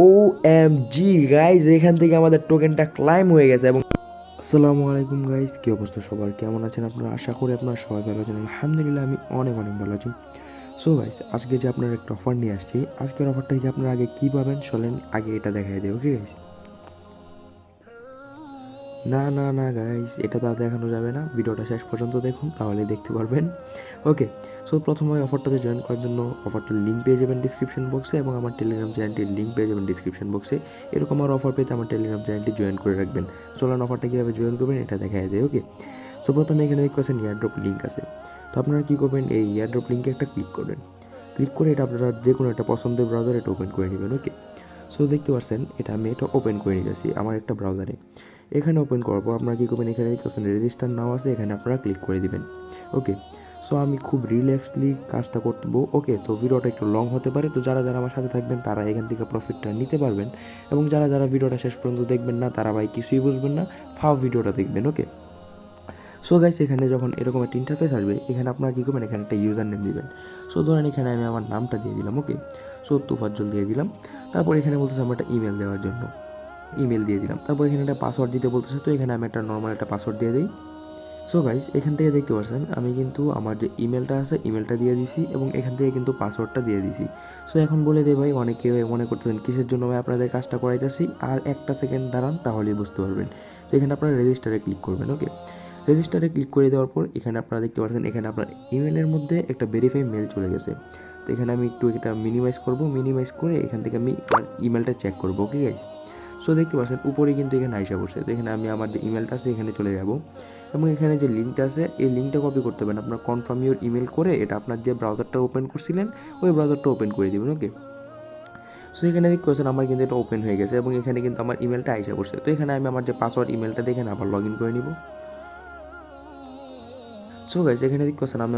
OMG guys, এখান থেকে আমাদের টোকেনটা ক্লাইম হয়ে গেছে। এবং আসসালামু আলাইকুম গাইজ, কি অবস্থা সবার, কেমন আছেন আপনারা? আশা করি আপনারা সবাই ভালো আছেন। আলহামদুলিল্লাহ আমি অনেক অনেক ভালো আছি। সো গাইজ, আজকে যে আপনার একটা অফার নিয়ে আসছি, আজকের অফারটা কি আপনারা আগে কী পাবেন চলেন আগে এটা দেখাই দেয়। ওকে গাইজ, না না না গাইস, এটা তো আর দেখানো যাবে না, ভিডিওটা শেষ পর্যন্ত দেখুন তাহলে দেখতে পারবেন। ওকে, সো প্রথমে অফারটাতে জয়েন করার জন্য অফারটার লিঙ্ক পেয়ে যাবেন ডিসক্রিপশন বক্সে, এবং আমার টেলিগ্রাম চ্যানেলটির লিঙ্ক পেয়ে যাবেন ডিসক্রিপশন বক্সে। এরকম আর অফার পেতে আমার টেলিগ্রাম চ্যানেলটি জয়েন করে রাখবেন। চলুন অফারটা কীভাবে জয়েন করবেন এটা দেখা যায়। ওকে, সো প্রথমে এখানে দেখতে পাচ্ছেন ইয়ারড্রপ লিঙ্ক আছে। তো আপনারা কী করবেন, এই ইয়ারড্রপ লিঙ্কে একটা ক্লিক করবেন। ক্লিক করে এটা আপনারা যে কোনো একটা পছন্দের ব্রাউজারে এটা ওপেন করে নেবেন। ওকে, সো দেখতে পাচ্ছেন এটা আমি এটা ওপেন করে নিতেছি আমার একটা ব্রাউজারে। এখানে ওপেন করার পর আপনারা কী করবেন, এখানে দেখতেছেন রেজিস্টার নাও আছে, এখানে আপনারা ক্লিক করে দিবেন। ওকে, সো আমি খুব রিল্যাক্সলি কাজটা করবো। ওকে, তো ভিডিওটা একটু লং হতে পারে, তো যারা যারা আমার সাথে থাকবেন তারা এখান থেকে প্রফিটটা নিতে পারবেন, এবং যারা যারা ভিডিওটা শেষ পর্যন্ত দেখবেন না তারা ভাই কিছুই বুঝবেন না, ফাও ভিডিওটা দেখবেন। ওকে, সো গাইস, এখানে যখন এরকম একটা ইন্টারফেস আসবে, এখানে আপনারা কী করবেন, এখানে একটা ইউজার নেম দিবেন। সো ধরেন এখানে আমি আমার নামটা দিয়ে দিলাম। ওকে, সো তুফাজ্জল দিয়ে দিলাম। তারপর এখানে বলতেছে আমার একটা ইমেল দেওয়ার জন্য, ইমেল দিয়ে দিলাম। তারপর এখানে একটা পাসওয়ার্ড দিতে বলতেছে, তো এখানে আমি একটা নর্মাল একটা পাসওয়ার্ড দিয়ে দিই। সো গাইস, এখান থেকে দেখতে পাচ্ছেন আমি কিন্তু আমার যে ইমেলটা আছে ইমেলটা দিয়ে দিছি, এবং এখান থেকে কিন্তু পাসওয়ার্ডটা দিয়ে দিছি। সো এখন বলে দে ভাই, অনেকে মনে করতেছেন কিসের জন্য ভাই আপনাদের কাজটা করাইতেছি, আর একটা সেকেন্ড দাঁড়ান তাহলেই বুঝতে পারবেন। তো এখানে আপনারা রেজিস্টারে ক্লিক করবেন। ওকে, রেজিস্টারে ক্লিক করে দেওয়ার পর এখানে আপনারা দেখতে পাচ্ছেন এখানে আপনার ইমেলের মধ্যে একটা ভেরিফাই মেল চলে গেছে। তো এখানে আমি একটু এটা মিনিমাইজ করব, মিনিমাইজ করে এখান থেকে আমি আমার ইমেলটা চেক করবো। ওকে গাইস, সো দেখতে পাচ্ছেন উপরে কিন্তু এখানে আইসা পড়ছে। তো এখানে আমি আমার যে ইমেলটা আছে এখানে চলে যাব, এবং এখানে যে লিঙ্কটা আছে এই লিঙ্কটা কপি করতে হবে। আপনার কনফার্ম ইউর ইমেল করে এটা আপনার যে ব্রাউজারটা ওপেন করছিলেন ওই ব্রাউজারটা ওপেন করে দিবেন। ওকে, সো এখানে দেখতে পাচ্ছেন আমার কিন্তু এটা ওপেন হয়ে গেছে, এবং এখানে কিন্তু আমার ইমেলটা আইসা পড়ছে। তো এখানে আমি আমার যে পাসওয়ার্ড ইমেলটা দিয়ে এখানে আবার লগ ইন করে নিব। সো গাইস, এখানে দেখতে পাচ্ছেন আমি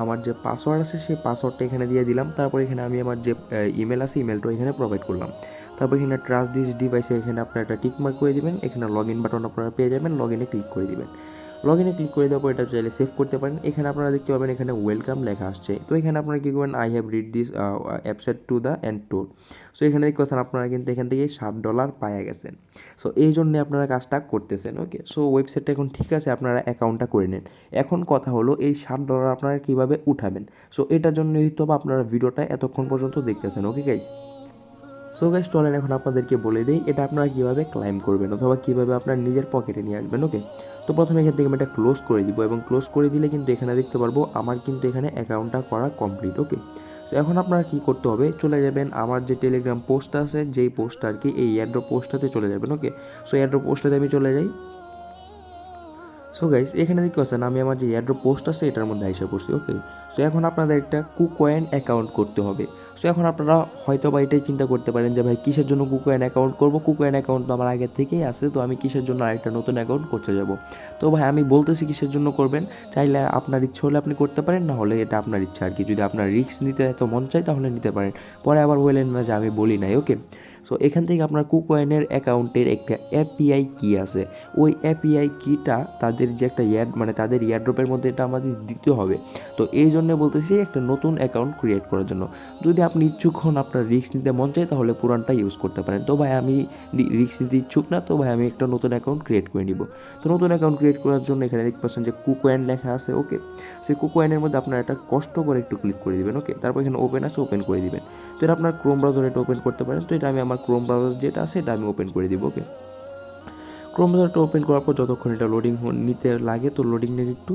আমার যে পাসওয়ার্ড আছে সেই পাসওয়ার্ডটা এখানে দিয়ে দিলাম। তারপর এখানে আমি আমার যে ইমেল আছে ইমেলটা এখানে প্রোভাইড করলাম। তারপর এখানে ট্রাস্ট দিস ডিভাইসে এখানে আপনারা একটা টিক মার্ক করে দিবেন। এখানে লগ ইন বাটন আপনারা পেয়ে যাবেন, লগ ইনে ক্লিক করে দিবেন। লগ ইনে ক্লিক করে দেওয়ার পর এটা চাইলে সেভ করতে পারেন। এখানে আপনারা দেখতে পাবেন এখানে ওয়েলকাম লেখা আসছে। তো এখানে আপনারা কী করবেন, I have read this accept to the end tour. So এখানে দেখতে পাচ্ছেন আপনারা কিন্তু এখান থেকে $7 পাওয়া গেছেন। সো এই জন্যে আপনারা কাজটা করতেছেন। ওকে, সো ওয়েবসাইটটা এখন ঠিক আছে, আপনারা অ্যাকাউন্টটা করে নেন। এখন কথা হলো এই $7 আপনারা কীভাবে উঠাবেন। সো এটার জন্য হয়তো বা আপনারা ভিডিওটা এতক্ষণ পর্যন্ত দেখতেছেন। ওকে গাইস, সো গাইস চলেন এখন আপনাদেরকে বলে দিই এটা আপনারা কীভাবে ক্লাইম করবেন, অথবা কীভাবে আপনার নিজের পকেটে নিয়ে আসবেন। ওকে, তো প্রথমে এখান থেকে আমি এটা ক্লোজ করে দিব, এবং ক্লোজ করে দিলে কিন্তু এখানে দেখতে পারবো আমার কিন্তু এখানে অ্যাকাউন্টটা করা কমপ্লিট। ওকে, সো এখন আপনারা কী করতে হবে, চলে যাবেন আমার যে টেলিগ্রাম পোস্ট আছে যেই পোস্টটা আর কি, এই এয়ারড্রপ পোস্টটাতে চলে যাবেন। ওকে, সো এয়ারড্রপ পোস্টটাতে আমি চলে যাই। সো গাইস, এখানে দেখতে পাচ্ছেন আমি আমার যে এয়ারড্রপ পোস্ট আছে এটার মধ্যে আইসা পড়ছি। ওকে, সো এখন আপনাদের একটা কুকয়েন অ্যাকাউন্ট করতে হবে। সো এখন আপনারা হয়তো বা এটাই চিন্তা করতে পারেন যে ভাই কিসের জন্য কুকয়েন অ্যাকাউন্ট করব, কুকয়েন অ্যাকাউন্ট তো আমার আগে থেকেই আছে, তো আমি কিসের জন্য আরেকটা নতুন অ্যাকাউন্ট করতে যাব। তো ভাই আমি বলতেছি কিসের জন্য করবেন, চাইলে আপনার ইচ্ছা হলে আপনি করতে পারেন, না হলে এটা আপনার ইচ্ছা আর কি। যদি আপনার রিস্ক নিতে এত মন চায় তাহলে নিতে পারেন, পরে আবার বললেন না যে আমি বলি নাই। ওকে, সো এখান থেকে আপনার কুকয়েনের অ্যাকাউন্টের একটা এপিআই কি আছে, ওই এপিআই কিটা তাদের যে একটা মানে তাদের ইয়ারড্রপের মধ্যে এটা আমাদের দিতে হবে। তো এই জন্য বলতেছি একটা নতুন অ্যাকাউন্ট ক্রিয়েট করার জন্য। যদি আপনি ইচ্ছুক হন, আপনার রিস্ক নিতে মন চায়, তাহলে পুরানটা ইউজ করতে পারেন। তো ভাই আমি রিস্ক নিতে ইচ্ছুক না, তো ভাই আমি একটা নতুন অ্যাকাউন্ট ক্রিয়েট করে নিব। তো নতুন অ্যাকাউন্ট ক্রিয়েট করার জন্য এখানে দেখতে পাচ্ছেন যে কুকয়েন লেখা আছে। ওকে, সেই কুকয়েনের মধ্যে আপনার একটা কষ্ট করে একটু ক্লিক করে দিবেন। ওকে, তারপর এখানে ওপেন আছে, ওপেন করে দিবেন। তো এটা আপনার ক্রোম ব্রাউজার এটা ওপেন করতে পারেন। তো এটা আমি আমার ক্রোম ব্রাউজার যেটা আছে এটা আমি ওপেন করে দিব। ওকে, ক্রোম ব্রাউজারটা ওপেন করার পর যতক্ষণ এটা লোডিং নিতে লাগে, তো লোডিং নিয়ে একটু।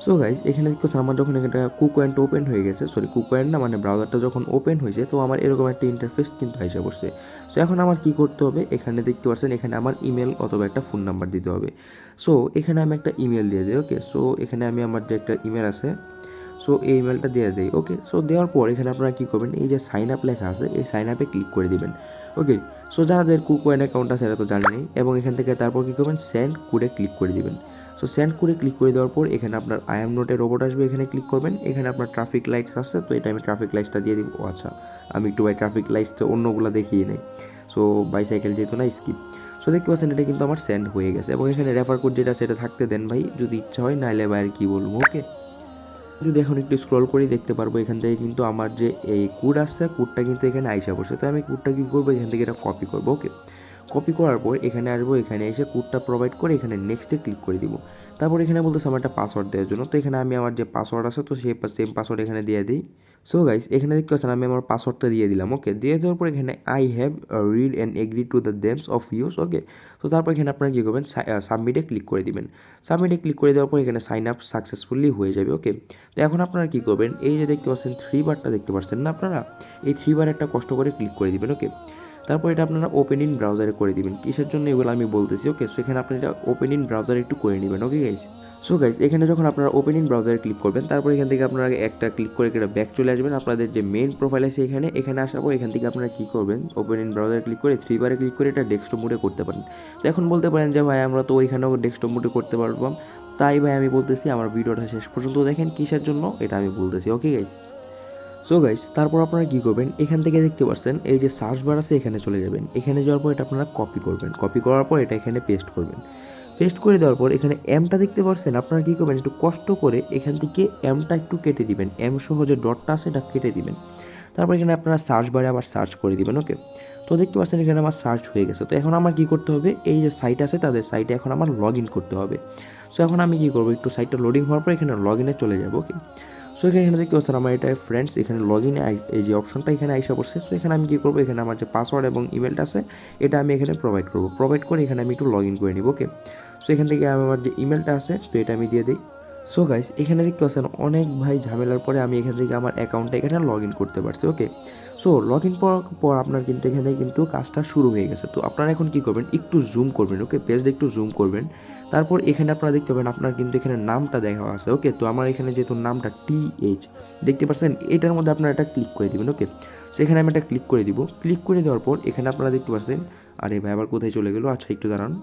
সো গাইজ, এখানে দেখতে আমার যখন এটা কুকয়েনটা ওপেন হয়ে গেছে, সরি কুকয়েন না, মানে ব্রাউজারটা যখন ওপেন হয়েছে, তো আমার এরকম একটা ইন্টারফেস কিন্তু এসে পড়ছে। সো এখন আমার কি করতে হবে, এখানে দেখতে পাচ্ছেন এখানে আমার ইমেল অথবা একটা ফোন নাম্বার দিতে হবে। সো এখানে আমি একটা ইমেল দিয়ে দিই। ওকে, সো এখানে আমি আমার যে একটা ইমেল আছে, সো এই ইমেলটা দিয়ে দিই। ওকে, সো দেওয়ার পর এখানে আপনারা কী করবেন, এই যে সাইন আপ লেখা আছে এই সাইন আপে ক্লিক করে দিবেন। ওকে, সো যাদের কুকয়েন অ্যাকাউন্ট আছে সেটা তো জানেনই, এবং এখান থেকে তারপর কী করবেন, সেন্ড কোডে ক্লিক করে দিবেন। সো সেন্ড কোডে ক্লিক করে দেওয়ার পর এখানে আপনার আই এম নোটে রোবট আসবে, এখানে ক্লিক করবেন। এখানে আপনার ট্রাফিক লাইটস আছে, তো এটা আমি ট্রাফিক লাইটসটা দিয়ে দিব। ও আচ্ছা, আমি একটু ভাই ট্রাফিক লাইটসটা অন্যগুলো দেখিয়ে নেই। সো বাইসাইকেল যেহেতু না, স্কিপ। সো দেখতে পাচ্ছেন এটা কিন্তু আমার সেন্ড হয়ে গেছে, এবং এখানে রেফার কোড যেটা সেটা থাকতে দেন ভাই, যদি ইচ্ছা হয়, নাইলে ভাই আর কি বলবো। ওকে, যদি এখন একটু স্ক্রল করি দেখতে পারবো এখান থেকে কিন্তু আমার যে এই কোড আসছে কোডটা কিন্তু এখানে আইসা পড়ছে। তো আমি কোডটা কী করবো, এখান থেকে এটা কপি করবো। ওকে, কপি করার পর এখানে আসবো, এখানে এসে কোডটা প্রোভাইড করে এখানে নেক্সটে ক্লিক করে দিব। তারপর এখানে বলতেছে আমার একটা পাসওয়ার্ড দেওয়ার জন্য। তো এখানে আমি আমার যে পাসওয়ার্ড আছে তো সেই সেম পাসওয়ার্ড এখানে দিয়ে দিই। সো গাইস এখানে দেখতে পাচ্ছেন আমি আমার পাসওয়ার্ডটা দিয়ে দিলাম। ওকে, দিয়ে দেওয়ার পর এখানে I have read and agree to the names of use. Okay, তো তারপর এখানে আপনারা কী করবেন, সাবমিটে ক্লিক করে দিবেন। সাবমিটে ক্লিক করে দেওয়ার পর এখানে সাইন আপ সাকসেসফুলি হয়ে যাবে। ওকে, তো এখন আপনারা কী করবেন, এই যে দেখতে পাচ্ছেন থ্রি বারটা দেখতে পাচ্ছেন না আপনারা, এই থ্রি বার একটা কষ্ট করে ক্লিক করে দিবেন। ওকে, তারপর এটা আপনারা ওপেন ইন ব্রাউজারে করে দিবেন। কিসের জন্য এগুলো আমি বলতেছি। ওকে, সো এখানে আপনি এটা ওপেন ইন ব্রাউজারে একটু করে নেবেন। ওকে গাইস, সো গাইস এখানে যখন আপনারা ওপেন ইন ব্রাউজারে ক্লিক করবেন তারপর এখান থেকে আপনারা একটা ক্লিক করে একটা ব্যাক চলে আসবেন আপনাদের যে মেইন প্রোফাইল আছে এখানে আসার পর এখান থেকে আপনারা কী করবেন, ওপেন ইন ব্রাউজারে ক্লিক করে থ্রি বারে ক্লিক করে এটা ডেস্কটপ মোডে করতে পারেন। তো এখন বলতে পারেন যে ভাই আমরা তো ওইখানেও ডেস্কটপ মোডে করতে পারবাম, তাই ভাই আমি বলতেছি আমার ভিডিওটা শেষ পর্যন্ত দেখেন কিসের জন্য এটা আমি বলতেছি। ওকে গাইস, সো গাইস তারপর আপনারা কী করবেন, এখান থেকে দেখতে পাচ্ছেন এই যে সার্চ বার আছে এখানে চলে যাবেন। এখানে যাওয়ার পর এটা আপনারা কপি করবেন, কপি করার পর এটা এখানে পেস্ট করবেন। পেস্ট করে দেওয়ার পর এখানে এমটা দেখতে পাচ্ছেন, আপনারা কী করবেন একটু কষ্ট করে এখান থেকে এমটা একটু কেটে দিবেন, এম সহ যে ডটটা আছে এটা কেটে দিবেন। তারপর এখানে আপনারা সার্চ বারে আবার সার্চ করে দিবেন। ওকে, তো দেখতে পাচ্ছেন এখানে আমার সার্চ হয়ে গেছে। তো এখন আমার কী করতে হবে, এই যে সাইট আছে তাদের সাইটে এখন আমার লগ ইন করতে হবে। সো এখন আমি কী করবো, একটু সাইটটা লোডিং হওয়ার পর এখানে লগ ইনে চলে যাবো। ওকে, সো এখানে দেখতে পাচ্ছেন আমার এটা ফ্রেন্ডস এখানে লগ ইনে এই যে অপশনটা এখানে আইসা পড়ছে। সো এখানে আমি কী করবো, এখানে আমার যে পাসওয়ার্ড এবং ইমেলটা আছে এটা আমি এখানে প্রোভাইড করবো, প্রোভাইড করে এখানে আমি একটু লগ ইন করে নিব। ওকে, সো এখান থেকে আমার যে ইমেলটা আছে তো এটা আমি দিয়ে দিই। সো গাইস এখানে দেখতে পাচ্ছেন অনেক ভাই ঝামেলার পরে আমি এখান থেকে আমার অ্যাকাউন্টটা এখানে লগ ইন করতে পারছি। ওকে, সো লগ ইন পর আপনার কিন্তু এখানে কিন্তু কাজটা শুরু হয়ে গেছে। তো আপনারা এখন কী করবেন, একটু জুম করবেন। ওকে, পেজটা একটু জুম করবেন। তারপর এখানে আপনারা দেখতে পাবেন আপনার কিন্তু এখানে নামটা দেখা আছে। ওকে, তো আমার এখানে যেহেতু নামটা TH দেখতে পাচ্ছেন, এটার মধ্যে আপনারা এটা ক্লিক করে দিবেন। ওকে, সেখানে আমি এটা ক্লিক করে দিব। ক্লিক করে দেওয়ার পর এখানে আপনারা দেখতে পাচ্ছেন, আরে ভাই আবার কোথায় চলে গেলো, আচ্ছা একটু দাঁড়ান।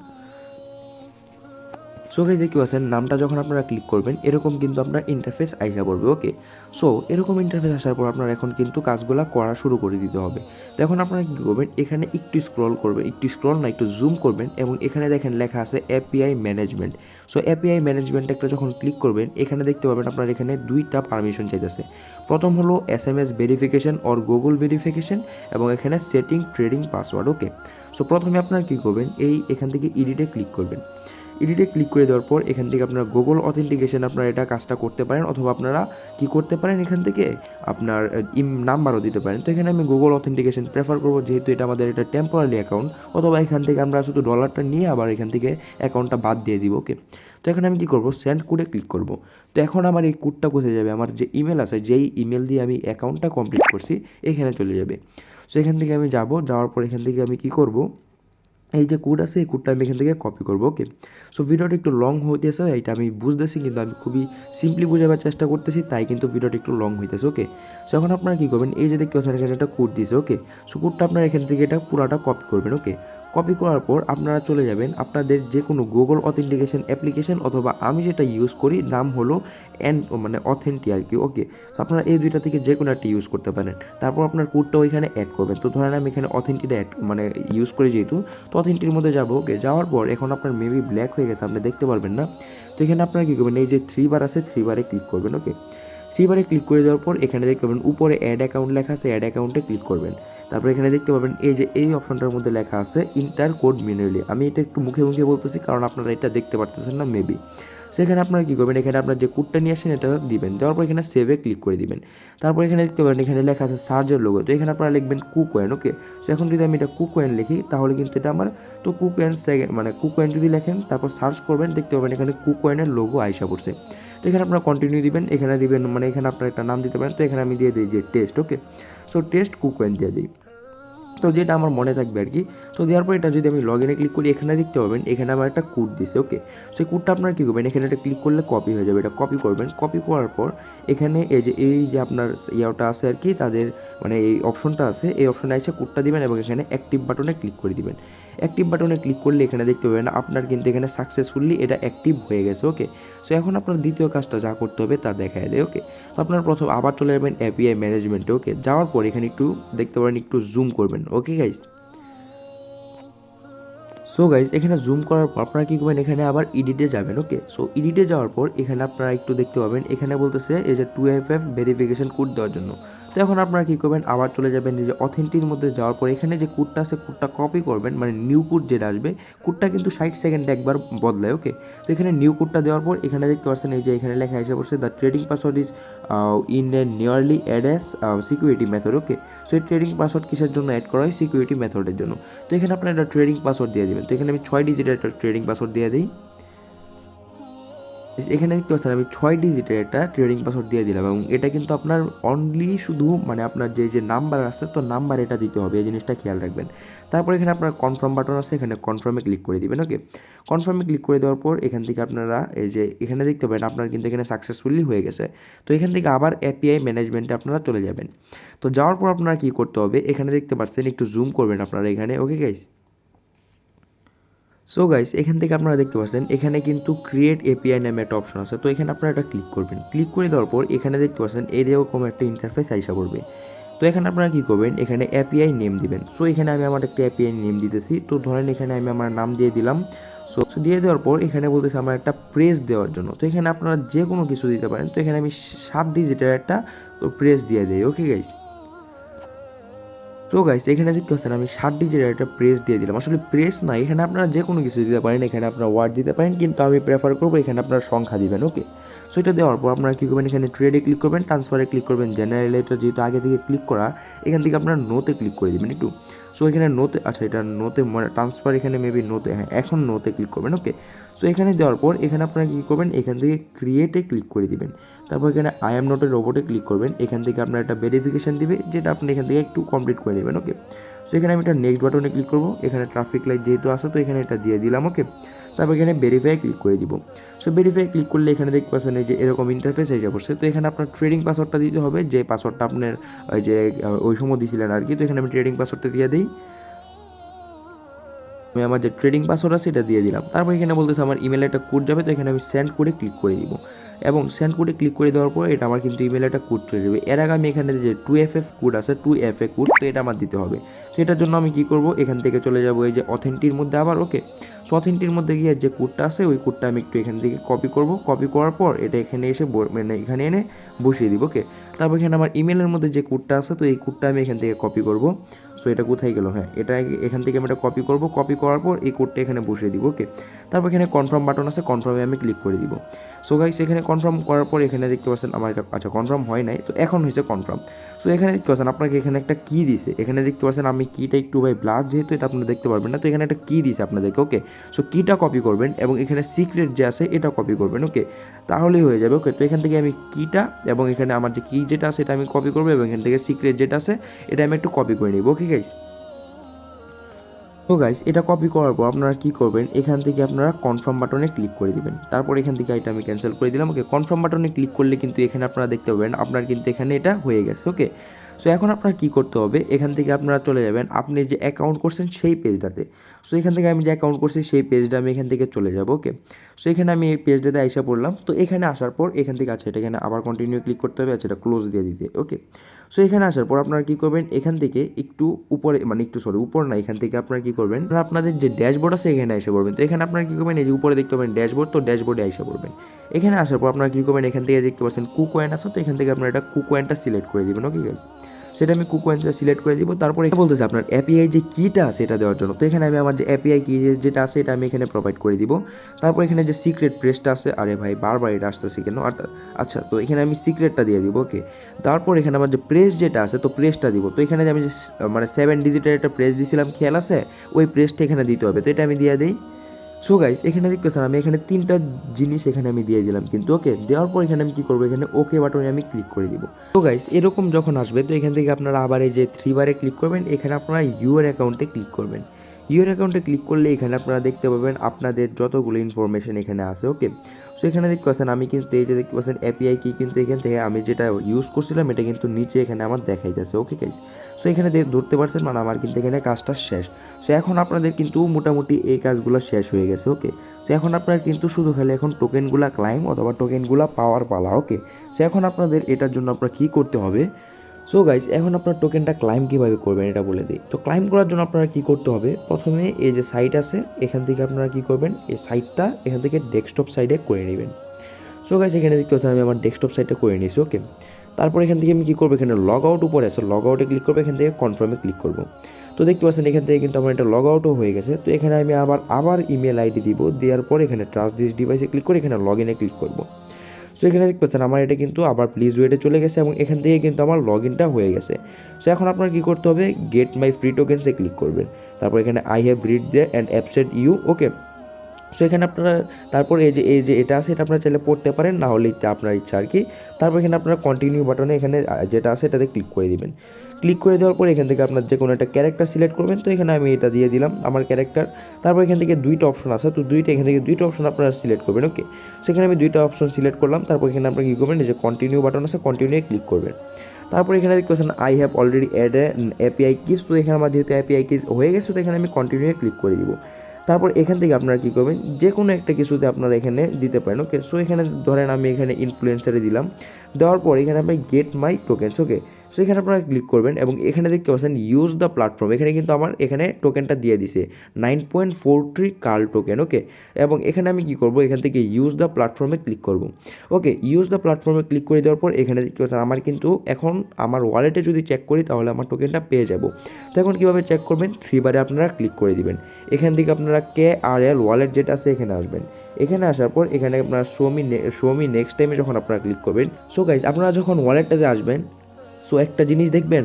সো গাইস দেখতে পাচ্ছেন নামটা যখন আপনারা ক্লিক করবেন এরকম কিন্তু আপনার ইন্টারফেস আইসা পড়বে। ওকে, সো এরকম ইন্টারফেস আসার পর আপনার এখন কিন্তু কাজগুলো করা শুরু করে দিতে হবে। তো এখন আপনারা কী করবেন, এখানে একটু স্ক্রল করবেন, একটু স্ক্রল না একটু জুম করবেন এবং এখানে দেখেন লেখা আছে API management. So API management একটা যখন ক্লিক করবেন এখানে দেখতে পাবেন আপনার এখানে দুইটা পারমিশন চাইতেছে। প্রথম হলো SMS verification or Google verification এবং এখানে সেটিং ট্রেডিং পাসওয়ার্ড। ওকে, সো প্রথমে আপনারা কী করবেন, এখান থেকে এডিটে ক্লিক করবেন। এডিটে ক্লিক করে দেওয়ার পর এখান থেকে আপনারা গুগল অথেন্টিকেশন আপনারা এটা কাজটা করতে পারেন, অথবা আপনারা কি করতে পারেন এখান থেকে আপনার নাম্বারও দিতে পারেন। তো এখানে আমি গুগল অথেন্টিকেশন প্রেফার করবো, যেহেতু এটা আমাদের এটা টেম্পোরারি অ্যাকাউন্ট, অথবা এখান থেকে আমরা শুধু ডলারটা নিয়ে আবার এখান থেকে অ্যাকাউন্টটা বাদ দিয়ে দিব। ওকে, তো এখন আমি কী করবো, সেন্ড কোডে ক্লিক করব। তো এখন আমার এই কোডটা কোথায় যাবে, আমার যে ইমেল আছে যেই ইমেল দিয়ে আমি অ্যাকাউন্টটা কমপ্লিট করছি এখানে চলে যাবে। সো এখান থেকে আমি যাব, যাওয়ার পর এখান থেকে আমি কী করব, এই যে কোড আছে এই কোডটা আমি এখান থেকে কপি করবো। ওকে, সো ভিডিওটা একটু লং হইতেছে এটা আমি বুঝতেছি, কিন্তু আমি খুবই সিম্পলি বোঝাবার চেষ্টা করতেছি, তাই কিন্তু ভিডিওটা একটু লং হইতেছে। ওকে, সো এখন আপনারা কী করবেন, এই যে দেখতে পাচ্ছেন এখানে একটা কোড দিয়েছে। ওকে, সো কোডটা আপনারা এখান থেকে এটা পুরাটা কপি করবেন। ওকে, কপি করার পর আপনারা চলে যাবেন আপনাদের যে কোনো গুগল অথেন্টিকেশন অ্যাপ্লিকেশন, অথবা আমি যেটা ইউজ করি নাম হলো মানে অথেন্টি আর কি। ওকে, তো আপনারা এই দুইটা থেকে যে কোনো একটা ইউজ করতে পারেন। তারপর আপনার কোডটা ওইখানে অ্যাড করবেন। তো ধরেন আমি এখানে অথেন্টিটা মানে ইউজ করি যেহেতু, তো অথেন্টির মধ্যে যাবো। ওকে, যাওয়ার পর এখন আপনার মেবি ব্ল্যাক হয়ে গেছে, আপনি দেখতে পারবেন না। তো এখানে আপনারা কী করবেন, এই যে থ্রি বার আছে থ্রি বারে ক্লিক করবেন। ওকে, থ্রি বারে ক্লিক করে দেওয়ার পর এখানে দেখতে পাবেন উপরে অ্যাড অ্যাকাউন্ট লেখা আছে, অ্যাড অ্যাকাউন্টে ক্লিক করবেন। তারপর এখানে দেখতে পাবেন এই যে এই অপশনটার মধ্যে লেখা আছে ইন্টার কোড ম্যানুয়ালি। আমি এটা একটু মুখে মুখে বলতেছি কারণ আপনারা এটা দেখতে পারতেছেন না মেবি। সেখানে আপনারা কী করবেন, এখানে আপনার যে কোডটা নিয়ে আসেন এটা দিবেন, দেওয়ার পর এখানে সেভে ক্লিক করে দিবেন। তারপর এখানে দেখতে পারেন এখানে লেখা আছে সার্চের লোগো, তো এখানে আপনারা লিখবেন কুকয়েন। ওকে, সো এখন যদি আমি এটা কুকয়েন লিখি তাহলে কিন্তু এটা আমার, তো কুকয়েন মানে কুকয়েন যদি লেখেন তারপর সার্চ করবেন দেখতে পাবেন এখানে কুকয়েনের লোগো আইসা পড়ছে। তো এখানে আপনারা কন্টিনিউ দিবেন, এখানে দিবেন মানে এখানে আপনার একটা নাম দিতে পারেন। তো এখানে আমি দিয়ে দিই যে টেস্ট। ওকে, সো টেস্ট কুকয়েন দিয়ে দিই, তো যেটা আমার মনে থাকবে আর কি। তো দেওয়ার পর এটা যদি আমি লগ ইনে ক্লিক করি এখানে দেখতে পাবেন এখানে আমার একটা কোড দিছে। ওকে, সেই কোডটা আপনারা কী করবেন, এখানে এটা ক্লিক করলে কপি হয়ে যাবে, এটা কপি করবেন। কপি করার পর এখানে এই যে আপনার ইয়াটা আছে আর কি, তাদের মানে এই অপশনটা আছে, এই অপশনে এসে কোডটা দিবেন এবং এখানে অ্যাক্টিভ বাটনে ক্লিক করে দিবেন। অ্যাক্টিভ বাটনে ক্লিক করলে এখানে দেখতে পাবেন আপনার কিন্তু এখানে সাকসেসফুলি এটা অ্যাক্টিভ হয়ে গেছে। ওকে, সো এখন আপনার দ্বিতীয় কাজটা যা করতে হবে তা দেখায় দেয়। ওকে, তো আপনার প্রথম আবার চলে যাবেন এপিআই ম্যানেজমেন্টে। ওকে, যাওয়ার পর এখানে একটু দেখতে পারেন একটু জুম করবেন। ওকে গাইস, সো গাইজ এখানে জুম করার পর আপনারা কী করবেন, এখানে আবার এডিটে যাবেন। ওকে, সো এডিটে যাওয়ার পর এখানে আপনারা একটু দেখতে পাবেন, এখানে বলতেছে এই যে 2FF ভেরিফিকেশন কোড দেওয়ার জন্য। তো এখন আপনারা কী করবেন, আবার চলে যাবেন এই যে অথেন্টির মধ্যে যাওয়ার পর এখানে যে কোডটা আছে কোডটা কপি করবেন, মানে নিউ কোড যেটা আসবে, কোডটা কিন্তু 60 সেকেন্ডে একবার বদলায়। ওকে, তো এখানে নিউ কোডটা দেওয়ার পর এখানে দেখতে পাচ্ছেন এই যে এখানে লেখা এসে পড়ছে the trading password is in a nearly add as security method. Okay, so এই ট্রেডিং পাসওয়ার্ড কিসের জন্য অ্যাড করা হয়, সিকিউরিটি মেথডের জন্য। তো এখানে আপনার একটা ট্রেডিং পাসওয়ার্ড দিয়ে দেবেন। তো এখানে আমি 6 ডিজিটের একটা ট্রেডিং পাসওয়ার্ড দিয়ে দিই। এখানে দেখতে পাচ্ছেন আমি 6 ডিজিটের একটা ট্রেডিং পাসওয়ার্ড দিয়ে দিলাম, এবং এটা কিন্তু আপনার অনলি শুধু মানে আপনার যে নাম্বার আছে তো নাম্বার এটা দিতে হবে, এই জিনিসটা খেয়াল রাখবেন। তারপর এখানে আপনার কনফার্ম বাটন আছে, এখানে কনফার্মে ক্লিক করে দিবেন। ওকে, কনফার্মে ক্লিক করে দেওয়ার পর এখান থেকে আপনারা এই যে এখানে দেখতে পাবেন আপনার কিন্তু এখানে সাকসেসফুলি হয়ে গেছে। তো এখান থেকে আবার এপিআই ম্যানেজমেন্টে আপনারা চলে যাবেন। তো যাওয়ার পর আপনারা কী করতে হবে, এখানে দেখতে পাচ্ছেন একটু জুম করবেন আপনারা এখানে। ওকে গাইস, সো গাইস এখান থেকে আপনারা দেখতে পাচ্ছেন এখানে কিন্তু ক্রিয়েট এপিআই নামে একটা অপশন আছে। তো এখানে আপনারা এটা ক্লিক করবেন। ক্লিক করে দেওয়ার পর এখানে দেখতে পাচ্ছেন এরকম একটা ইন্টারফেস আইসা পড়বে। তো এখানে আপনারা কী করবেন, এখানে এপিআই নেম দিবেন। সো এখানে আমি আমার একটা এপিআই নেম দিতেছি। তো ধরেন এখানে আমি আমার নাম দিয়ে দিলাম। সো দিয়ে দেওয়ার পর এখানে বলতেছে আমার একটা প্রেস দেওয়ার জন্য। তো এখানে আপনারা যে কোনো কিছু দিতে পারেন। তো এখানে আমি 7 ডিজিটের একটা প্রেস দিয়ে দিই। ওকে গাইস, তো গাইস এখানে দেখতে পাচ্ছেন আমি 7 ডিজিটের একটা প্রেস দিয়ে দিলাম। আসলে প্রেস না, এখানে আপনারা যে কোনো কিছু দিতে পারেন, এখানে আপনারা ওয়ার্ড দিতে পারেন, কিন্তু আমি প্রেফার করবো এখানে আপনারা সংখ্যা দিবেন। ওকে, সো এটা দেওয়ার পর আপনারা কী করবেন, এখানে ট্রেডে ক্লিক করবেন, ট্রান্সফারে ক্লিক করবেন, জেনারেলে এটা যেহেতু আগে থেকে ক্লিক করা, এখান থেকে আপনারা নোতে ক্লিক করে দেবেন একটু। সো এখানে নোতে, আচ্ছা এটা নোতে মানে ট্রান্সফার, এখানে মেবি নোতে, হ্যাঁ এখন নোতে ক্লিক করবেন। ওকে, সো এখানে দেওয়ার পর এখানে আপনারা কী করবেন, এখান থেকে ক্রিয়েটে ক্লিক করে দিবেন। তারপর এখানে আই এম নোটের রোবটে ক্লিক করবেন। এখান থেকে আপনার একটা ভেরিফিকেশন দিবে, যেটা আপনি এখান থেকে একটু কমপ্লিট করে দেবেন। ওকে, সো এখানে আমি এটা নেক্সট বাটনে ক্লিক করবো। এখানে ট্রাফিক লাইট যেহেতু আসে তো এখানে এটা দিয়ে দিলাম। ওকে, তারপর এখানে ভেরিফাই ক্লিক করে দিব। সো ভেরিফাই ক্লিক করলে এখানে দেখতে পাচ্ছেন এই যে এরকম ইন্টারফেস এসে পড়ছে। তো এখানে আপনার ট্রেডিং পাসওয়ার্ডটা দিতে হবে, যে পাসওয়ার্ডটা আপনার ওই যে ওই সময় দিয়েছিলেন আর কি। তো এখানে আমি ট্রেডিং পাসওয়ার্ডটা দিয়ে দিই। আমি আমার যে ট্রেডিং পাসওয়ার্ড আছে এটা দিয়ে দিলাম। তারপর এখানে বলতেছে আমার ইমেলে একটা কোড যাবে। তো এখানে আমি সেন্ড করে ক্লিক করে দিব, এবং সেন্ড কোডে ক্লিক করে দেওয়ার পর এটা আমার কিন্তু ইমেলে একটা কোড চলে যাবে। এর আগে আমি এখানে যে 2FF কোড আছে 2FA কোড, তো এটা আমার দিতে হবে। তো এটার জন্য আমি কী করব, এখান থেকে চলে যাব এই যে অথেন্টির মধ্যে আবার। ওকে, সো অথেন্টির মধ্যে গিয়ে যে কোডটা আছে ওই কোডটা আমি একটু এখান থেকে কপি করব। কপি করার পর এটা এখানে এসে মানে এখানে এনে বসিয়ে দিব। ওকে, তারপর এখানে আমার ইমেলের মধ্যে যে কোডটা আছে তো এই কোডটা আমি এখান থেকে কপি করব। সো এটা কোথায় গেল, হ্যাঁ এটা এখান থেকে আমি এটা কপি করব। কপি করার পর এই কোডটা এখানে বসিয়ে দিব। ওকে, তারপর এখানে কনফার্ম বাটন আছে, কনফার্মে আমি ক্লিক করে দিব। সো গাইস এখানে কনফার্ম করার পর এখানে দেখতে পাচ্ছেন আমার এটা, আচ্ছা কনফার্ম হয় নাই, তো এখন হয়েছে কনফার্ম। সো এখানে দেখতে পাচ্ছেন আপনাকে এখানে একটা কি দিছে। এখানে দেখতে পাচ্ছেন আমি কিটা একটু ভাই ব্লার, যেহেতু এটা আপনারা দেখতে পারবেন না, তো এখানে একটা কি দিছে আপনাদেরকে। ওকে, সো কিটা কপি করবেন এবং এখানে সিক্রেট যে আছে এটা কপি করবেন। ওকে, তাহলেই হয়ে যাবে। ওকে, তো এখান থেকে আমি কিটা এবং এখানে আমার যে কি যেটা আছে এটা আমি কপি করবো, এবং এখান থেকে সিক্রেট যেটা আছে এটা আমি একটু কপি করে নিব। ওকে গাইস, তো গাইস এটা কপি করার পর আপনারা কি করবেন, এখান থেকে আপনারা কনফার্ম বাটনে ক্লিক করে দিবেন। তারপর এখান থেকে এটা আমি ক্যান্সেল করে দিলাম। ওকে, কনফার্ম বাটনে ক্লিক করলে কিন্তু এখানে আপনারা দেখতে পাবেন আপনার কিন্তু এখানে এটা হয়ে গেছে। ওকে, সো এখন আপনার কি করতে হবে, এখান থেকে আপনারা চলে যাবেন আপনি যে অ্যাকাউন্ট করছেন সেই পেজটাতে। সো এখান থেকে আমি যে অ্যাকাউন্ট করছি সেই পেজটা আমি এখান থেকে চলে যাব। ওকে, সো এখানে আমি এই পেজটাতে আইসা পড়লাম। তো এখানে আসার পর এখান থেকে আছে এটা এখানে আবার কন্টিনিউ ক্লিক করতে হবে, আছে এটা ক্লোজ দিয়ে দিতে। ওকে, সো এখানে আসার পর আপনারা কি করবেন, এখান থেকে একটু উপরে মানে একটু সরি উপর না, এখান থেকে আপনারা কি করবেন, আপনাদের যে ড্যাশবোর্ড আছে এখানে এসে পড়বেন। তো এখানে আপনারা কি করবেন, এই যে উপরে দেখতে পাবেন ড্যাশবোর্ড, তো ড্যাশবোর্ডে এসে পড়বেন। এখানে আসার পর আপনারা কি করবেন, এখান থেকে দেখতে পাচ্ছেন কুকয়েন আছে, তো এখান থেকে আপনারা এটা কুকয়েনটা সিলেক্ট করে দিবেন। ওকে গাইস, সেটা আমি কুকয়েনটা সিলেক্ট করে দিব। তারপর এখানে বলতেছে আপনার এপিআই যে কিটা আছে এটা দেওয়ার জন্য। তো এখানে আমি আমার যে এপিআই কি যেটা আছে এটা আমি এখানে প্রোভাইড করে দিব। তারপর এখানে যে সিক্রেট প্রেসটা আছে, আরে ভাই বারবার এটা আসতেছে কেন, আচ্ছা তো এখানে আমি সিক্রেটটা দিয়ে দিব। ওকে, তারপর এখানে আমার যে প্রেস যেটা আছে তো প্রেসটা দিব। তো এখানে যে আমি যে মানে 7 ডিজিটের একটা প্রেস দিয়েছিলাম খেয়াল আছে, ওই প্রেসটা এখানে দিতে হবে। তো এটা আমি দিয়ে দিই। সো গাইস এখানে দেখতেছেন আমি এখানে 3টা জিনিস এখানে আমি দিয়ে দিলাম কিন্তু। ওকে, দেওয়ার পর এখানে আমি কি করবো, এখানে ওকে বাটনে আমি ক্লিক করে দিব। তো গাইস এরকম যখন আসবে তো এখান থেকে আপনারা আবার এই যে 3 বারে ক্লিক করবেন, এখানে আপনারা ইউর অ্যাকাউন্টে ক্লিক করবেন। ইউর অ্যাকাউন্টে ক্লিক করলে এখানে আপনারা দেখতে পাবেন আপনাদের যতগুলো ইনফরমেশন এখানে আছে। ওকে, সো এখানে দেখতে পাচ্ছেন আমি কিন্তু এই যে দেখতে পাচ্ছেন এপিআই কি কিন্তু এখান থেকে আমি যেটা ইউজ করছিলাম এটা কিন্তু নিচে এখানে আমার দেখাইতেছে। ওকে গাইস, সো এখানে ধরতে পারছেন মানে আমার কিন্তু এখানে কাজটা শেষ। সো এখন আপনাদের কিন্তু মোটামুটি এই কাজগুলো শেষ হয়ে গেছে। ওকে, সো এখন আপনার কিন্তু শুধু খালি এখন টোকেনগুলো ক্লাইম অথবা টোকেনগুলো পাওয়ার পালা। ওকে, সো এখন আপনাদের এটার জন্য আপনার কী করতে হবে, সো গাইস, এখন আপনার টোকেনটা ক্লাইম কীভাবে করবেন এটা বলে দিই। তো ক্লাইম করার জন্য আপনারা কী করতে হবে, প্রথমে এই যে সাইট আছে এখান থেকে আপনারা কী করবেন, এই সাইটটা এখান থেকে ডেস্কটপ সাইডে করে নেবেন। সো গাইস, এখানে দেখতে পাচ্ছেন আমি আমার ডেস্কটপ সাইটটা করে নিয়েছি। ওকে, তারপর এখান থেকে আমি কী করবো, এখানে লগ আউট উপরে আছে, লগ আউটে ক্লিক করবো, এখান থেকে কনফার্মে ক্লিক করবো। তো দেখতে পাচ্ছেন এখান থেকে কিন্তু আমার এটা লগ আউটও হয়ে গেছে। তো এখানে আমি আবার ইমেল আইডি দিব, দেওয়ার পর এখানে ট্রাস্ট দিস ডিভাইসে ক্লিক করে এখানে লগ ইনে ক্লিক করবো। সো এখানে দেখতে পাচ্ছেন আমার এটা কিন্তু আবার প্লিজ ওয়েটে চলে গেছে এবং এখান থেকে কিন্তু আমার লগ ইনটা হয়ে গেছে। সো এখন আপনার কী করতে হবে, গেট মাই ফ্রি টোকেন্সে ক্লিক করবেন। তারপর এখানে I have read the and accept you. Okay, so এখানে আপনারা তারপর এই যে এটা আছে এটা আপনারা চাইলে পড়তে পারেন, না হলে আপনার ইচ্ছা আর কি। তারপর এখানে আপনারা কন্টিনিউ বাটনে এখানে যেটা আছে এটাতে ক্লিক করে দিবেন। ক্লিক করে দেওয়ার পর এখান থেকে আপনার যে কোনো একটা ক্যারেক্টার সিলেক্ট করবেন। তো এখানে আমি এটা দিয়ে দিলাম আমার ক্যারেক্টার। তারপর এখান থেকে দুইটা অপশন আছে, তো এখান থেকে দুইটা অপশন আপনারা সিলেক্ট করবেন। ওকে, সেখানে আমি দুইটা অপশন সিলেক্ট করলাম। তারপর এখানে আপনারা কী করবেন, এই যে কন্টিনিউ বাটন আছে কন্টিনিউ ক্লিক করবেন। তারপর এখানে দেখতে পাচ্ছেন I have already add API keys. তো এখানে আমার যেহেতু এপিআই কিস হয়ে গেছে, তো এখানে আমি কন্টিনিউ ক্লিক করে দিব। তারপর এখান থেকে আপনারা কী করবেন, যে কোনো একটা কিছুতে আপনারা এখানে দিতে পারেন। ওকে, সো এখানে ধরেন আমি এখানে ইনফ্লুয়েন্সারে দিলাম, দেওয়ার পর এখানে আপনি get my tokens. Okay, so এখানে আপনারা ক্লিক করবেন এবং এখানে দেখতে পাচ্ছেন ইউজ দ্য প্ল্যাটফর্ম। এখানে কিন্তু আমার এখানে টোকেনটা দিয়ে দিছে 9.43 কার্ল টোকেন। ওকে, এবং এখানে আমি কী করবো, এখান থেকে ইউজ দ্য প্ল্যাটফর্মে ক্লিক করব। ওকে, ইউজ দ্য প্ল্যাটফর্মে ক্লিক করে দেওয়ার পর এখানে দেখতে পাচ্ছেন আমার কিন্তু এখন আমার ওয়ালেটে যদি চেক করি তাহলে আমার টোকেনটা পেয়ে যাব। তো এখন কীভাবে চেক করবেন, 3 বারে আপনারা ক্লিক করে দিবেন। এখান থেকে আপনারা KRL ওয়ালেট যেটা আছে এখানে আসবেন। এখানে আসার পর এখানে আপনারা শো মি নেক্সট টাইমে যখন আপনারা ক্লিক করবেন। সো গাইজ, আপনারা যখন ওয়ালেটটাতে আসবেন, সো একটা জিনিস দেখবেন,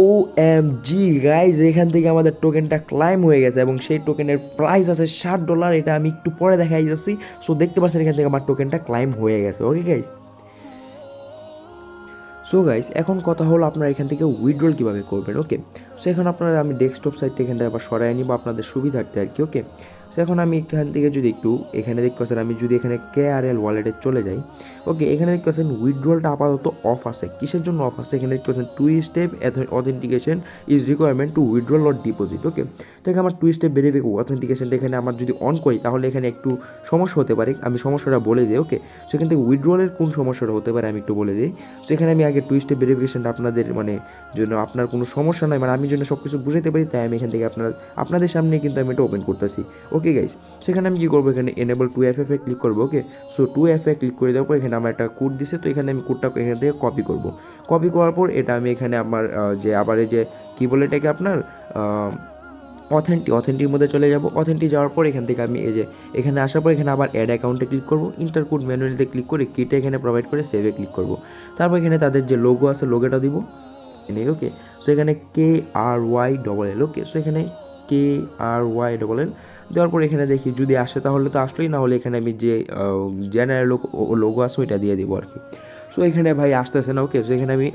OMG গাইজ, এখান থেকে আমাদের টোকেনটা ক্লাইম হয়ে গেছে এবং সেই টোকেনের প্রাইস আছে $60। এটা আমি একটু পরে দেখাই যাচ্ছি। সো দেখতে পাচ্ছেন এখান থেকে আমার টোকেনটা ক্লাইম হয়ে গেছে। ওকে গাইজ, সো গাইস, এখন কথা হলো আপনারা এখান থেকে উইথড্রল কীভাবে করবেন। ওকে, সো এখন আপনারা আমি ডেস্কটপ সাইটটা এখানটা আবার সরাই নিব আপনাদের সুবিধার্থে আর কি। ওকে, সো এখন আমি এখান থেকে যদি একটু এখানে দেখতে পাচ্ছেন, আমি যদি এখানে KRL ওয়ালেটে চলে যাই। ওকে, এখানে দেখতে পাচ্ছেন উইথড্রলটা আপাতত অফ আছে। কিসের জন্য অফ আছে, এখানে দেখতে পাচ্ছেন 2 step authentication is requirement to withdrawal or deposit. Okay, তো এখানে আমার 2 স্টেপ ভেরিফিকেশন অথেন্টিকেশনটা এখানে আমার যদি অন করি তাহলে এখানে একটু সমস্যা হতে পারে। আমি সমস্যাটা বলে দিই। ওকে, সো এখান থেকে উইথড্রলের কোন সমস্যাটা হতে পারে আমি একটু বলে দিই। সো এখানে আমি আগে 2 স্টেপ ভেরিফিকেশনটা আপনাদের মানে জন্য আপনার কোনো সমস্যা নয়, মানে আমি যেন সব কিছু বুঝাতে পারি, তাই আমি এখান থেকে আপনাদের সামনে কিন্তু আমি এটা ওপেন করতেছি। ওকে গাইস, সেখানে আমি কী করবো, এখানে এনেবল 2FF এ ক্লিক করবো। ওকে, সো 2FF ক্লিক করে দেওয়ার পর এখানে আমার একটা কোড দিছে, তো এখানে আমি কোডটা এখান থেকে কপি করব। কপি করার পর এটা আমি এখানে আমার যে আবার এই যে কী বলে এটাকে আপনার অথেন্টির মধ্যে চলে যাব। অথেন্টি যাওয়ার পর এখান থেকে আমি এই যে এখানে আসার পর এখানে আবার অ্যাড অ্যাকাউন্টে ক্লিক করব, ইন্টার কোড ম্যানুয়ালিতে ক্লিক করে কিটা এখানে প্রোভাইড করে সেভে ক্লিক করব। তারপর এখানে তাদের যে লোগো আছে লোগোটা দিব। ওকে, সো এখানে KRYLL। ওকে, সো এখানে KRYLL দেওয়ার পর এখানে দেখি যদি আসে তাহলে তো আসলোই, না হলে এখানে আমি যে জেনারেল লোগো আছে ওইটা দিয়ে দিব আর কি। সো এখানে ভাই আসতেছে না। ওকে, সো এখানে আমি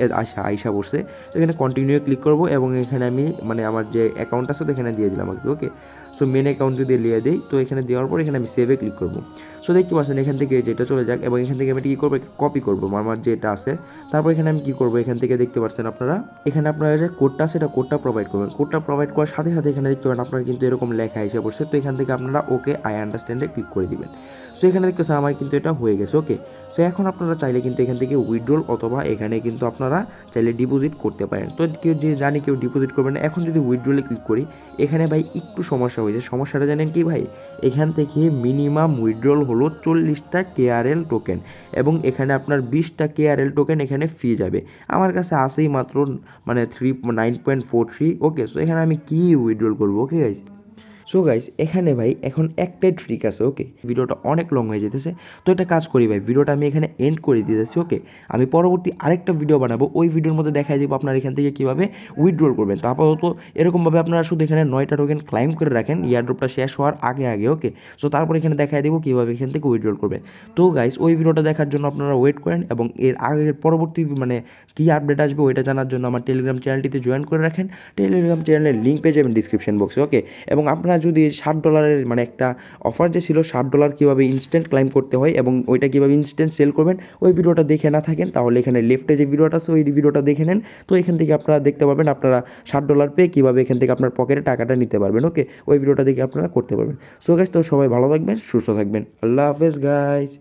আইসা বসছে। তো এখানে কন্টিনিউ ক্লিক করব এবং এখানে আমি মানে আমার যে অ্যাকাউন্ট আছে তো এখানে দিয়ে দিলাম আর কি। ওকে, সো মেন অ্যাকাউন্ট যদি লিয়ে দিই, তো এখানে দেওয়ার পর এখানে আমি সেভে ক্লিক করব। সো দেখতে পাচ্ছেন এখান থেকে যেটা চলে যাক এবং এখান থেকে আমি কী করবো, কপি করবো আমার যেটা আছে। তারপর এখানে আমি কী করবো, এখান থেকে দেখতে পাচ্ছেন আপনারা এখানে আপনারা যে কোডটা আছে এটা কোডটা প্রোভাইড করবেন। কোডটা প্রোভাইড করার সাথে সাথে এখানে দেখতে পাবেন আপনারা কিন্তু এরকম লেখা এসে পড়ছে। তো এখান থেকে আপনারা ওকে আই আন্ডারস্ট্যান্ডে ক্লিক করে দিবেন। সো এখানে দেখতে পাচ্ছেন আমার কিন্তু এটা হয়ে গেছে। ওকে, সো এখন আপনারা চাইলে কিন্তু এখান থেকে উইথড্রল অথবা এখানে কিন্তু আপনারা চাইলে ডিপোজিট করতে পারেন। তো কেউ যে জানি কেউ ডিপোজিট করবেন না। এখন যদি উইথড্রলে ক্লিক করি, এখানে ভাই একটু সমস্যা হয়েছে। সমস্যাটা জানেন কি ভাই, এখান থেকে মিনিমাম উইথড্রল হলো 40টা KRL টোকেন এবং এখানে আপনার 20টা KRL টোকেন এখানে ফি যাবে। আমার কাছে আসেই মাত্র মানে 9.43। ওকে, সো এখানে আমি কি উইথড্রল করবো। ওকে গাইস, সো গাইস, এখানে ভাই এখন একটাই ট্রিক আছে। ওকে, ভিডিওটা অনেক লং হয়ে যেতেছে, তো একটা কাজ করি ভাই, ভিডিওটা আমি এখানে এন্ড করে দিতেছি। ওকে, আমি পরবর্তী আরেকটা ভিডিও বানাবো, ওই ভিডিওর মধ্যে দেখাই দিব আপনার এখান থেকে কীভাবে উইথড্রল করবেন। তো আপাতত এরকমভাবে আপনারা শুধু এখানে 9টা টোকেন ক্লাইম করে রাখেন ইয়ারড্রপটা শেষ হওয়ার আগে আগে। ওকে, সো তারপর এখানে দেখাই দেবো কীভাবে এখান থেকে উইথড্রল করবেন। তো গাইস, ওই ভিডিওটা দেখার জন্য আপনারা ওয়েট করেন এবং এর আগের পরবর্তী মানে কী আপডেট আসবে ওইটা জানার জন্য আমার টেলিগ্রাম চ্যানেলটিতে জয়েন করে রাখেন। টেলিগ্রাম চ্যানেলের লিঙ্ক পেয়ে যাবেন ডিসক্রিপশন বক্সে। ওকে, এবং আপনারা যদি $60 মানে একটা অফার যে ছিল $60 কীভাবে ইনস্ট্যান্ট ক্লাইম করতে হয় এবং ওইটা কীভাবে ইনস্ট্যান্ট সেল করবেন ওই ভিডিওটা দেখে না থাকেন তাহলে এখানে লেফটে যে ভিডিওটা আছে ওই ভিডিওটা দেখে নেন। তো এখান থেকে আপনারা দেখতে পারবেন আপনারা $60 পেয়ে কীভাবে এখান থেকে আপনার পকেটে টাকাটা নিতে পারবেন। ওকে, ওই ভিডিওটা দেখে আপনারা করতে পারবেন। সো গাইস, তো সবাই ভালো থাকবেন, সুস্থ থাকবেন। আল্লাহ হাফেজ গাইস।